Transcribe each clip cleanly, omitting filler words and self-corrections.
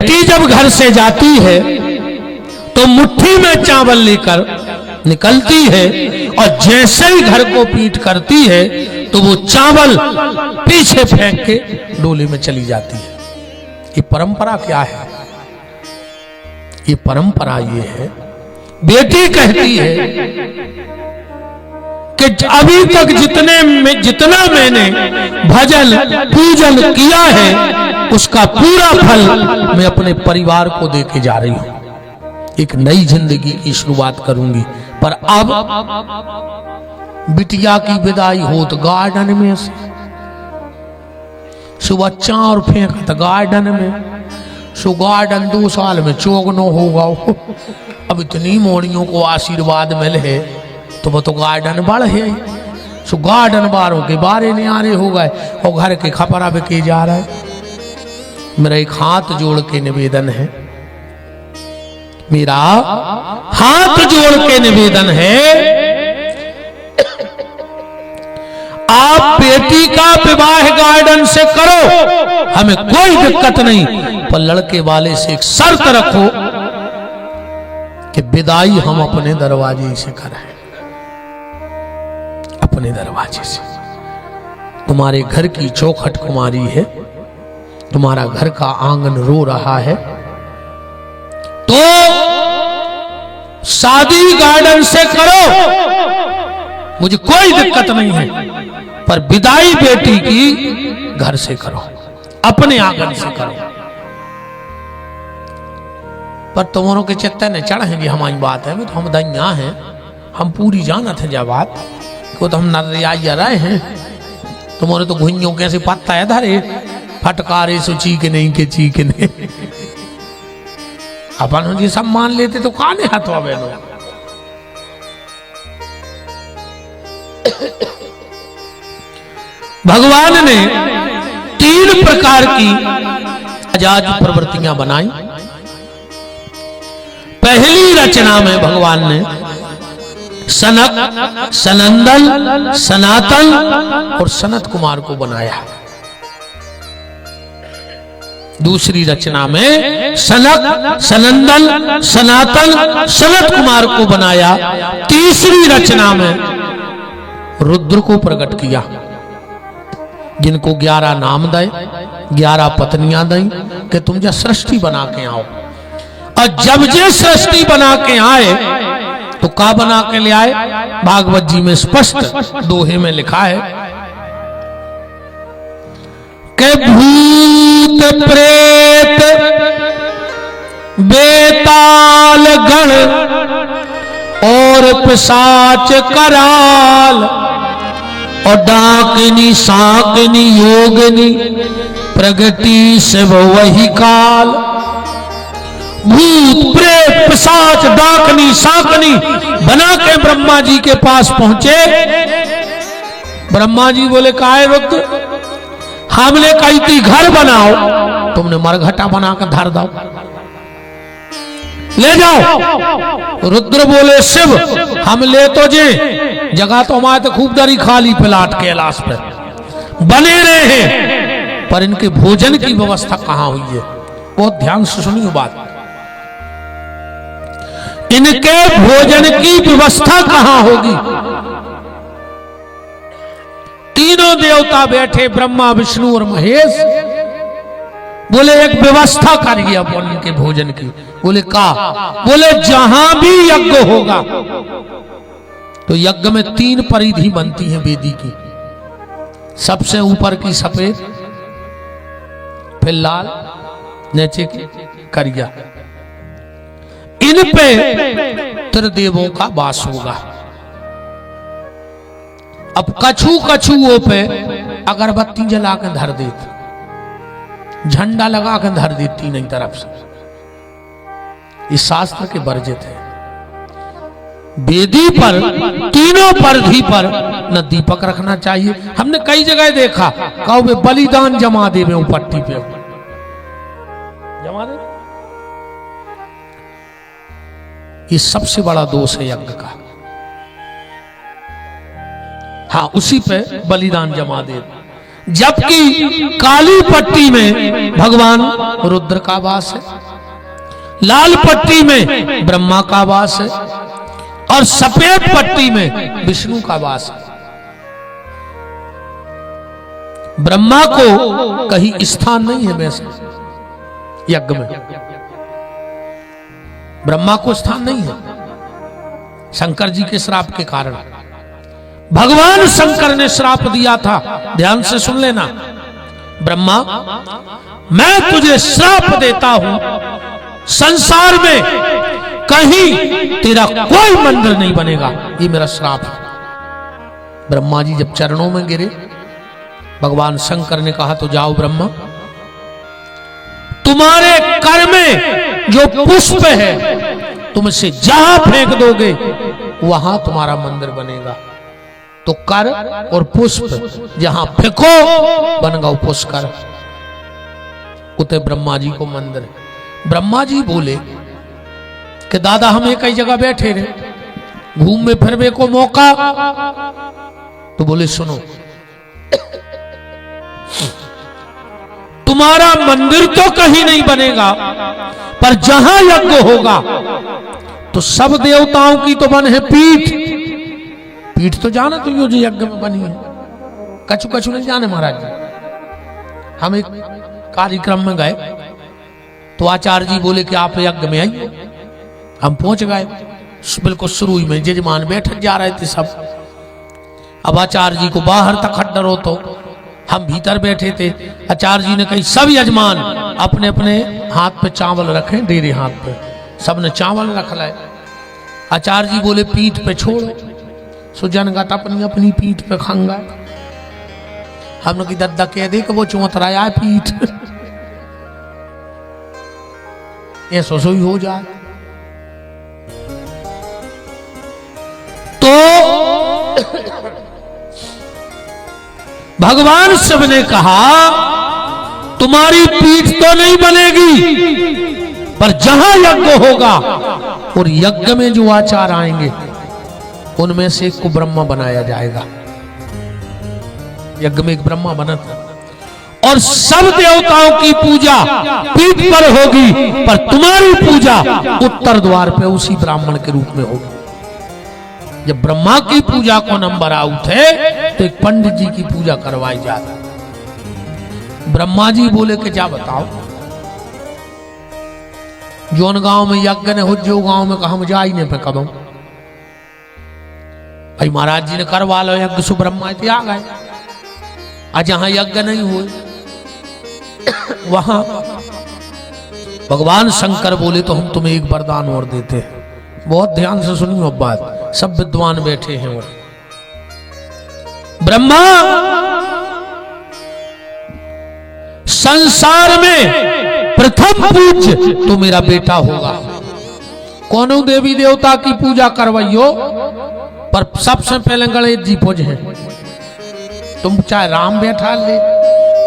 बेटी जब घर से जाती है तो मुट्ठी में चावल लेकर निकलती है और जैसे ही घर को पीठ करती है तो वो चावल पीछे फेंक के डोले में चली जाती है। ये परंपरा क्या है? ये परंपरा ये है, बेटी कहती है कि अभी तक जितना मैंने भजन पूजन किया है उसका पूरा फल मैं अपने परिवार को देके जा रही हूं। एक नई जिंदगी की शुरुआत करूंगी। पर अब बिटिया की विदाई हो तो गार्डन में से सुबह चार फेंकत गार्डन में, सो गार्डन 2 साल में चौगनो होगा। अब इतनी मोड़ियों को आशीर्वाद मिले तो वो तो गार्डन बढ़ है, सो गार्डन बारों के बारे न्यारे हो गए और घर के खपरा बिके जा रहा है। मेरा एक हाथ जोड़ के निवेदन है, मेरा हाथ जोड़ के निवेदन है, आप बेटी का विवाह गार्डन से करो, हमें कोई दिक्कत नहीं, पर लड़के वाले से एक शर्त रखो कि विदाई हम अपने दरवाजे से कराएं, अपने दरवाजे से। तुम्हारे घर की चौखट कुमारी है, तुम्हारा घर का आंगन रो रहा है, तो शादी गार्डन से करो, मुझे कोई दिक्कत नहीं है, पर विदाई बेटी की घर से करो, अपने आंगन से करो। पर तुम्हारों के चित्त ने चढ़ेंगे हमारी बात है, तो हम दैया हैं, हम पूरी जानत है जब बात को, तो हम नरिया रहे हैं। तुम्हारे तो घुइयों कैसे पत्ता है धरे फटकारे सो चीक नहीं के चीक नहीं। अपन जी सब मान लेते तो काने हाथों बेलो। भगवान ने 3 प्रकार की आजाद प्रवृत्तियां बनाई। पहली रचना में भगवान ने सनक, सनंदन, सनातन और सनत कुमार को बनाया। दूसरी रचना में सनक, सनंदन, सनातन, सनत कुमार को बनाया। तीसरी रचना में रुद्र को प्रकट किया, जिनको 11 नाम दे, 11 पत्नियां दी कि तुम जो सृष्टि बना के आओ। और जब जे सृष्टि बना के आए तो का बना के ले आए? भागवत जी में स्पष्ट दोहे में लिखा है कि भूत प्रेत बेताल गण और पिशाच कराल और डाकिनी साकिनी योगिनी प्रगति से वही काल। भूत प्रेत पिशाच डाकनी साकनी बना के ब्रह्मा जी के पास पहुंचे। ब्रह्मा जी बोले काहे रुद्र, हमने कही थी घर बनाओ, तुमने मरघटा बना कर धर दो, ले जाओ। रुद्र बोले शिव हम ले तो जे, जगह तो हमारे तो खूब दरी खाली प्लाट कैलाश पे बने रहे हैं, पर इनके भोजन की व्यवस्था कहां हुई है? बहुत ध्यान से सुनिए बात, इनके भोजन की व्यवस्था कहां होगी? तीनों देवता बैठे, ब्रह्मा विष्णु और महेश, बोले एक व्यवस्था करिए अपन इनके भोजन की। बोले का? बोले जहां भी यज्ञ होगा तो यज्ञ में 3 परिधि बनती है वेदी की, सबसे ऊपर की सफेद, फिर लाल, नीचे की करिया। इन पे त्रिदेवों का वास होगा। अब कछु कछुओं पे अगरबत्ती जला के धर देते, झंडा लगा के धर देती तीनों तरफ से, इस शास्त्र के वर्जित है। वेदी पर तीनों परिधि पर न दीपक रखना चाहिए। हमने कई जगह देखा, कहो वे बलिदान जमा देवे पट्टी पे, जमा दे। ये सबसे बड़ा दोष है यज्ञ का। हाँ, उसी पे बलिदान जमा दे, जबकि काली पट्टी में भगवान रुद्र का वास है, लाल पट्टी में ब्रह्मा का वास है और सफेद पट्टी में विष्णु का वास है। ब्रह्मा को कहीं स्थान नहीं है वैसे यज्ञ में, ब्रह्मा को स्थान नहीं है शंकर जी के श्राप के कारण। भगवान शंकर ने श्राप दिया था, ध्यान से सुन लेना, ब्रह्मा मैं तुझे श्राप देता हूं, संसार में कहीं तेरा कोई मंदिर नहीं बनेगा, ये मेरा श्राप है। ब्रह्मा जी जब चरणों में गिरे, भगवान शंकर ने कहा तो जाओ ब्रह्मा, तुम्हारे कर में जो पुष्प है तुम इसे जहां फेंक दोगे वहां तुम्हारा मंदिर बनेगा। तो कर और पुष्प जहां फेंको बन गौ पुष्कर, उते ब्रह्मा जी को मंदिर। ब्रह्मा जी बोले कि दादा हम एक ही जगह बैठे रहे, घूमने फिरने को मौका। तो बोले सुनो, तुम्हारा मंदिर तो कहीं नहीं बनेगा, पर जहां यज्ञ होगा तो सब देवताओं की तो बन है पीठ। पीठ तो जाना तुम जो यज्ञ में बनी है, कछु कछु नहीं जाने महाराज जी। हम एक कार्यक्रम में गए तो आचार्य जी बोले कि आप यज्ञ में आइए। हम पहुंच गए, बिल्कुल शुरू में जजमान बैठक जा रहे थे सब। अब आचार्य जी को बाहर तक खड्डर हो, तो हम भीतर बैठे थे। आचार्य जी ने कही सब यजमान अपने अपने हाथ पे चावल रखे, डेरे हाथ पे सबने चावल रख लाए। आचार्य जी बोले पीठ पे छोड़ो, सुजनगत अपनी अपनी पीठ पे खांगा। हमने की दद्दा कह दे कि वो चौतराया पीठ ये सोई हो जाए। तो भगवान शिव ने कहा तुम्हारी पीठ तो नहीं बनेगी, पर जहां यज्ञ होगा और यज्ञ में जो आचार आएंगे उनमें से एक को ब्रह्मा बनाया जाएगा। यज्ञ में एक ब्रह्मा बना था और सब देवताओं की पूजा पीठ पर होगी, पर तुम्हारी पूजा उत्तर द्वार पे उसी ब्राह्मण के रूप में होगी। जब ब्रह्मा की पूजा को नंबर आउट है तो एक पंडित जी की पूजा करवाई जाती। ब्रह्मा जी बोले कि जा बताओ, जोन गांव में यज्ञ ने हो, जो गांव में कहा जा ही नहीं पे कब भाई महाराज जी ने करवा लो यज्ञ, सु ब्रह्मा आ गए। आज जहां यज्ञ नहीं हुए वहां भगवान शंकर बोले तो हम तुम्हें एक वरदान और देते हैं। बहुत ध्यान से सुनियो बात, सब विद्वान बैठे हैं। और ब्रह्मा संसार में प्रथम पूज्य तो मेरा बेटा होगा। कौन देवी देवता की पूजा करवाइयो, पर सबसे पहले गणेश जी पूजे हैं। तुम चाहे राम बैठा ले,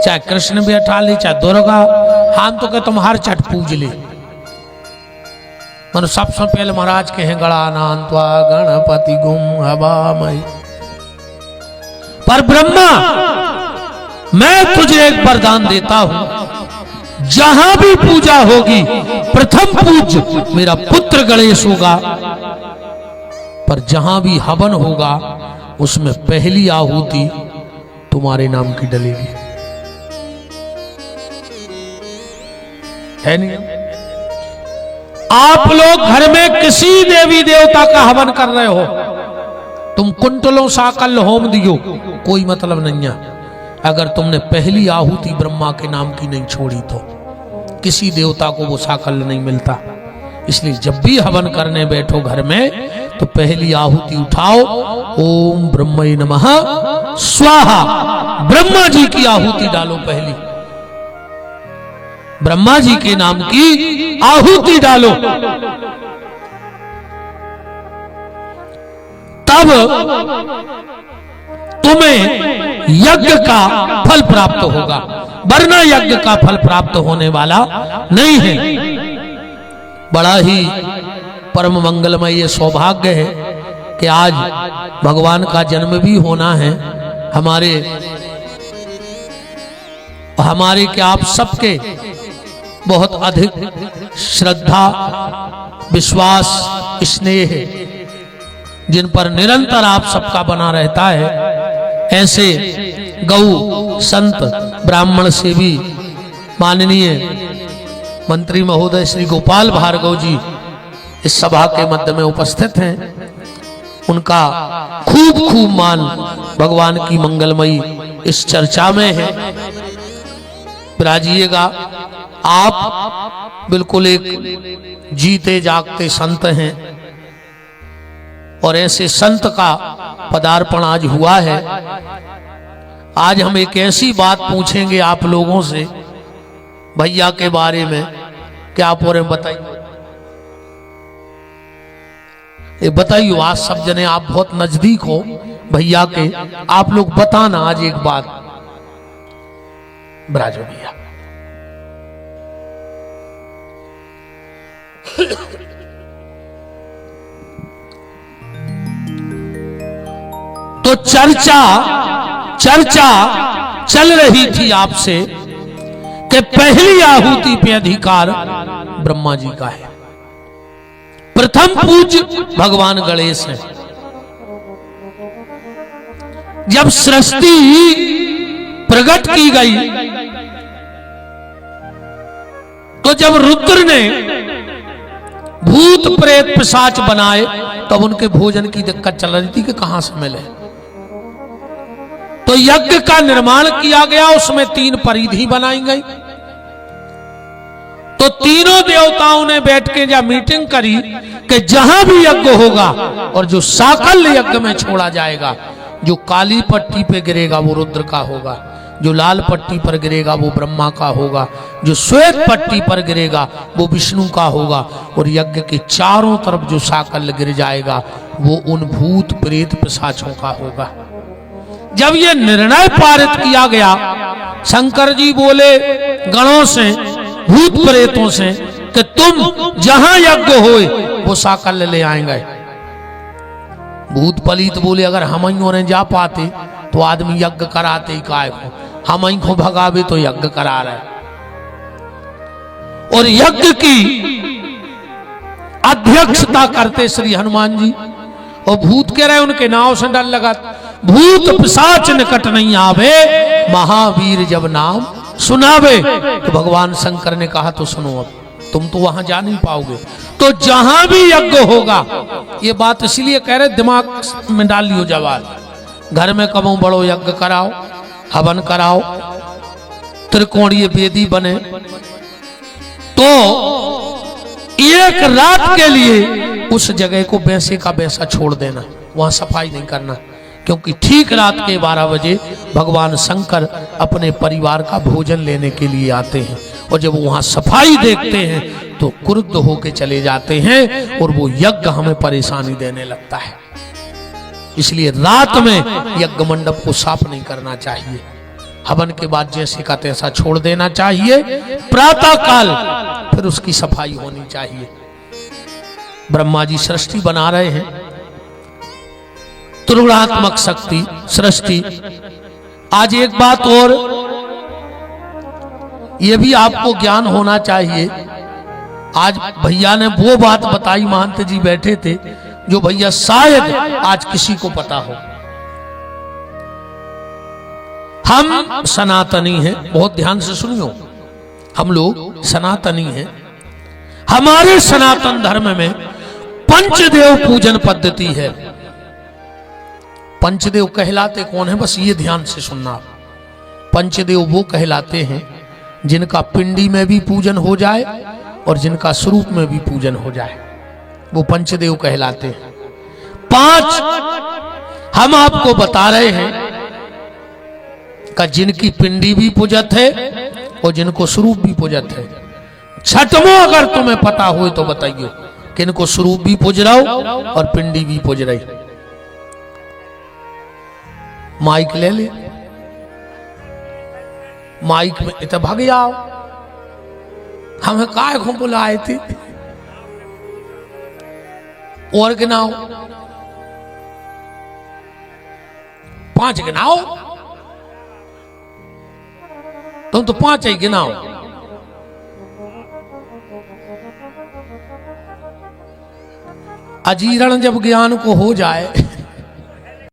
चाहे कृष्ण बैठा ले, चाहे दुर्गा, हम तो कह तुम हर चट पूज ले। मन सबसे पहले महाराज के हैं गणानान्त्वा गणपति गुम हवामहि। पर ब्रह्मा मैं तुझे एक वरदान देता हूं, जहां भी पूजा होगी प्रथम पूज्य मेरा पुत्र गणेश होगा, पर जहां भी हवन होगा उसमें पहली आहुति तुम्हारे नाम की डलेगी। है नहीं? आप लोग घर में किसी देवी देवता का हवन कर रहे हो, तुम कुंटलों साकल होम दियो, कोई मतलब नहीं है। अगर तुमने पहली आहुति ब्रह्मा के नाम की नहीं छोड़ी तो किसी देवता को वो साकल नहीं मिलता। इसलिए जब भी हवन करने बैठो घर में तो पहली आहुति उठाओ, ओम ब्रह्मणे नमः स्वाहा, ब्रह्मा जी की आहुति डालो। पहली ब्रह्मा जी के नाम की आहुति डालो, तब तुम्हें यज्ञ का फल प्राप्त होगा, वरना यज्ञ का फल प्राप्त होने वाला नहीं है। बड़ा ही परम मंगलमय ये सौभाग्य है कि आज भगवान का जन्म भी होना है। हमारे हमारे क्या आप सबके बहुत अधिक श्रद्धा, विश्वास, स्नेह जिन पर निरंतर आप सबका बना रहता है, ऐसे गौ संत ब्राह्मण से भी माननीय मंत्री महोदय श्री गोपाल भार्गव जी इस सभा के मध्य में उपस्थित हैं। उनका खूब खूब मान भगवान की मंगलमयी इस चर्चा में है। विराजिएगा। आप बिल्कुल एक जीते जागते संत हैं और ऐसे संत का पदार्पण आज हुआ है। आज हम एक ऐसी बात पूछेंगे आप लोगों से भैया के बारे में, क्या आप और बताइए, ये बताइए। आज सब जने आप बहुत नजदीक हो भैया के, आप लोग बताना आज एक बात। ब्राजो भैया तो चर्चा चल रही थी आपसे कि पहली आहुति पे अधिकार ब्रह्मा जी का है। प्रथम पूज्य भगवान गणेश हैं। जब सृष्टि प्रकट की गई तो जब रुद्र ने भूत प्रेत पिशाच बनाए तब उनके भोजन की दिक्कत चल रही थी कि कहां से मिले। तो यज्ञ का निर्माण किया गया, उसमें 3 परिधि बनाई गई। तो तीनों देवताओं ने बैठ के जब मीटिंग करी कि जहां भी यज्ञ होगा और जो साकल्य यज्ञ में छोड़ा जाएगा, जो काली पट्टी पे गिरेगा वो रुद्र का होगा, जो लाल पट्टी पर गिरेगा वो ब्रह्मा का होगा, जो श्वेत पट्टी पर गिरेगा वो विष्णु का होगा, और यज्ञ के चारों तरफ जो साकल्य गिर जाएगा वो उन भूत प्रेत पिशाचों का होगा। जब ये निर्णय पारित किया गया, शंकर जी बोले गणों से, भूत प्रेतों से कि तुम जहां यज्ञ होए वो साकल्य ले आएंगे। भूत पलीत बोले अगर हम ही जा पाते तो आदमी यज्ञ कराते ही काय को, हम ही को भगावे तो यज्ञ करा रहे। और यज्ञ की अध्यक्षता करते श्री हनुमान जी, और भूत कह रहे उनके नाव से डर लगा। भूत पिशाच निकट नहीं आवे, महावीर जब नाम सुनावे। तो भगवान शंकर ने कहा तो सुनो, अब तुम तो वहां जा नहीं पाओगे। तो जहां भी यज्ञ होगा, ये बात इसलिए कह रहे दिमाग में डाल लियो जवाब। घर में कबो बड़ो यज्ञ कराओ, हवन कराओ, त्रिकोणीय वेदी बने, तो एक रात के लिए उस जगह को वैसे का वैसा छोड़ देना, वहां सफाई नहीं करना। क्योंकि ठीक रात के 12 बजे भगवान शंकर अपने परिवार का भोजन लेने के लिए आते हैं, और जब वहां सफाई देखते हैं तो क्रुद्ध होकर चले जाते हैं और वो यज्ञ हमें परेशानी देने लगता है। इसलिए रात में यज्ञ मंडप को साफ नहीं करना चाहिए, हवन के बाद जैसे का तैसा छोड़ देना चाहिए। प्रातः काल फिर उसकी सफाई होनी चाहिए। ब्रह्मा जी सृष्टि बना रहे हैं, त्रिगुणात्मक शक्ति सृष्टि। आज एक बात और ये भी आपको ज्ञान होना चाहिए। आज भैया ने वो बात बताई, महंत जी बैठे थे, जो भैया शायद आज किसी को पता हो। हम सनातनी हैं, बहुत ध्यान से सुनियो, हम लोग सनातनी हैं। हमारे सनातन धर्म में पंचदेव पूजन पद्धति है। पंचदेव कहलाते कौन है, बस ये ध्यान से सुनना। पंचदेव वो कहलाते हैं जिनका पिंडी में भी पूजन हो जाए और जिनका स्वरूप में भी पूजन हो जाए, वो पंचदेव कहलाते हैं। 5 हम आपको बता रहे हैं कि जिनकी पिंडी भी पूजत है और जिनको स्वरूप भी पूजत है। 6वां अगर तुम्हें पता हो तो बताइए कि इनको स्वरूप भी पूज रहा हो और पिंडी भी पूज रही। माइक ले ले, माइक में इतना भाग जाओ, हमें काय को बुलाए थे और गिनाओ, 5 गिनाओ। तुम तो 5 ही गिनाओ। अजीरण जब ज्ञान को हो जाए